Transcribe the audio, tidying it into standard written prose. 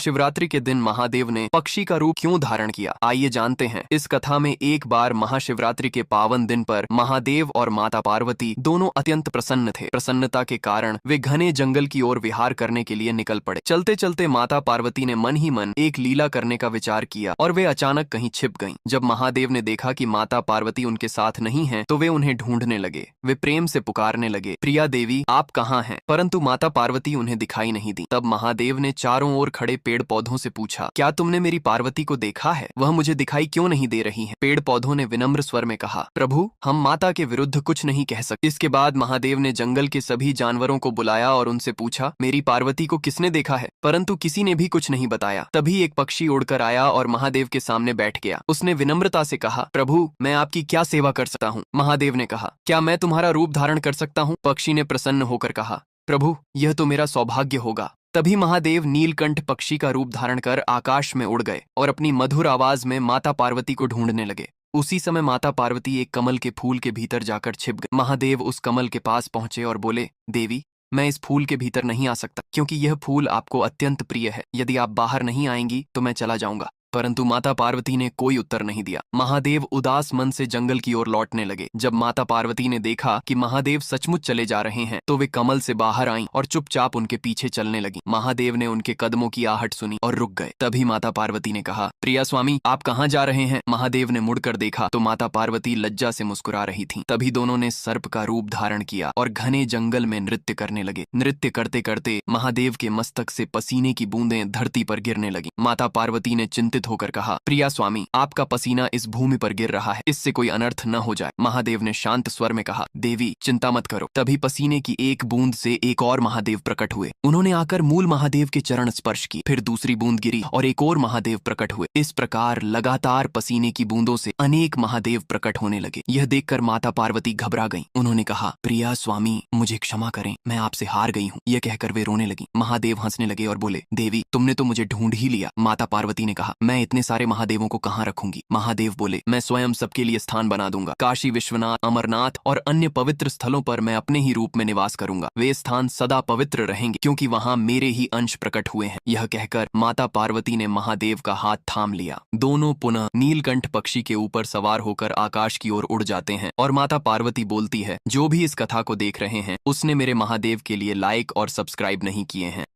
शिवरात्रि के दिन महादेव ने पक्षी का रूप क्यों धारण किया, आइए जानते हैं। इस कथा में एक बार महाशिवरात्रि के पावन दिन पर महादेव और माता पार्वती दोनों अत्यंत प्रसन्न थे। प्रसन्नता के कारण वे घने जंगल की ओर विहार करने के लिए निकल पड़े। चलते चलते माता पार्वती ने मन ही मन एक लीला करने का विचार किया और वे अचानक कहीं छिप गईं। जब महादेव ने देखा कि माता पार्वती उनके साथ नहीं है तो वे उन्हें ढूंढने लगे। वे प्रेम से पुकारने लगे, प्रिया देवी आप कहाँ हैं? परंतु माता पार्वती उन्हें दिखाई नहीं दी। तब महादेव ने चारों ओर खड़े पेड़ पौधों से पूछा, क्या तुमने मेरी पार्वती को देखा है? वह मुझे दिखाई क्यों नहीं दे रही है? पेड़ पौधों ने विनम्र स्वर में कहा, प्रभु हम माता के विरुद्ध कुछ नहीं कह सकते। इसके बाद महादेव ने जंगल के सभी जानवरों को बुलाया और उनसे पूछा, मेरी पार्वती को किसने देखा है? परंतु किसी ने भी कुछ नहीं बताया। तभी एक पक्षी उड़कर आया और महादेव के सामने बैठ गया। उसने विनम्रता से कहा, प्रभु मैं आपकी क्या सेवा कर सकता हूँ? महादेव ने कहा, क्या मैं तुम्हारा रूप धारण कर सकता हूँ? पक्षी ने प्रसन्न होकर कहा, प्रभु यह तो मेरा सौभाग्य होगा। तभी महादेव नीलकंठ पक्षी का रूप धारण कर आकाश में उड़ गए और अपनी मधुर आवाज में माता पार्वती को ढूंढने लगे। उसी समय माता पार्वती एक कमल के फूल के भीतर जाकर छिप गई। महादेव उस कमल के पास पहुंचे और बोले, देवी मैं इस फूल के भीतर नहीं आ सकता क्योंकि यह फूल आपको अत्यंत प्रिय है। यदि आप बाहर नहीं आएंगी तो मैं चला जाऊंगा। परंतु माता पार्वती ने कोई उत्तर नहीं दिया। महादेव उदास मन से जंगल की ओर लौटने लगे। जब माता पार्वती ने देखा कि महादेव सचमुच चले जा रहे हैं तो वे कमल से बाहर आईं और चुपचाप उनके पीछे चलने लगी। महादेव ने उनके कदमों की आहट सुनी और रुक गए। तभी माता पार्वती ने कहा, प्रिया स्वामी आप कहाँ जा रहे हैं? महादेव ने मुड़कर देखा तो माता पार्वती लज्जा से मुस्कुरा रही थी। तभी दोनों ने सर्प का रूप धारण किया और घने जंगल में नृत्य करने लगे। नृत्य करते करते महादेव के मस्तक से पसीने की बूंदें धरती पर गिरने लगी। माता पार्वती ने चिंतित होकर कहा, प्रिया स्वामी आपका पसीना इस भूमि पर गिर रहा है, इससे कोई अनर्थ न हो जाए। महादेव ने शांत स्वर में कहा, देवी चिंता मत करो। तभी पसीने की एक बूंद से एक और महादेव प्रकट हुए। उन्होंने आकर मूल महादेव के चरण स्पर्श की। फिर दूसरी बूंद गिरी और एक और महादेव प्रकट हुए। इस प्रकार लगातार पसीने की बूंदों से अनेक महादेव प्रकट होने लगे। यह देखकर माता पार्वती घबरा गईं। उन्होंने कहा, प्रिया स्वामी मुझे क्षमा करें, मैं आपसे हार गई हूँ। यह कहकर वे रोने लगी। महादेव हंसने लगे और बोले, देवी तुमने तो मुझे ढूंढ ही लिया। माता पार्वती ने कहा, मैं इतने सारे महादेवों को कहाँ रखूंगी? महादेव बोले, मैं स्वयं सबके लिए स्थान बना दूंगा। काशी विश्वनाथ, अमरनाथ और अन्य पवित्र स्थलों पर मैं अपने ही रूप में निवास करूंगा। वे स्थान सदा पवित्र रहेंगे क्योंकि वहां मेरे ही अंश प्रकट हुए हैं। यह कहकर माता पार्वती ने महादेव का हाथ थाम लिया। दोनों पुनः नीलकंठ पक्षी के ऊपर सवार होकर आकाश की ओर उड़ जाते हैं और माता पार्वती बोलती है, जो भी इस कथा को देख रहे हैं उसने मेरे महादेव के लिए लाइक और सब्सक्राइब नहीं किए हैं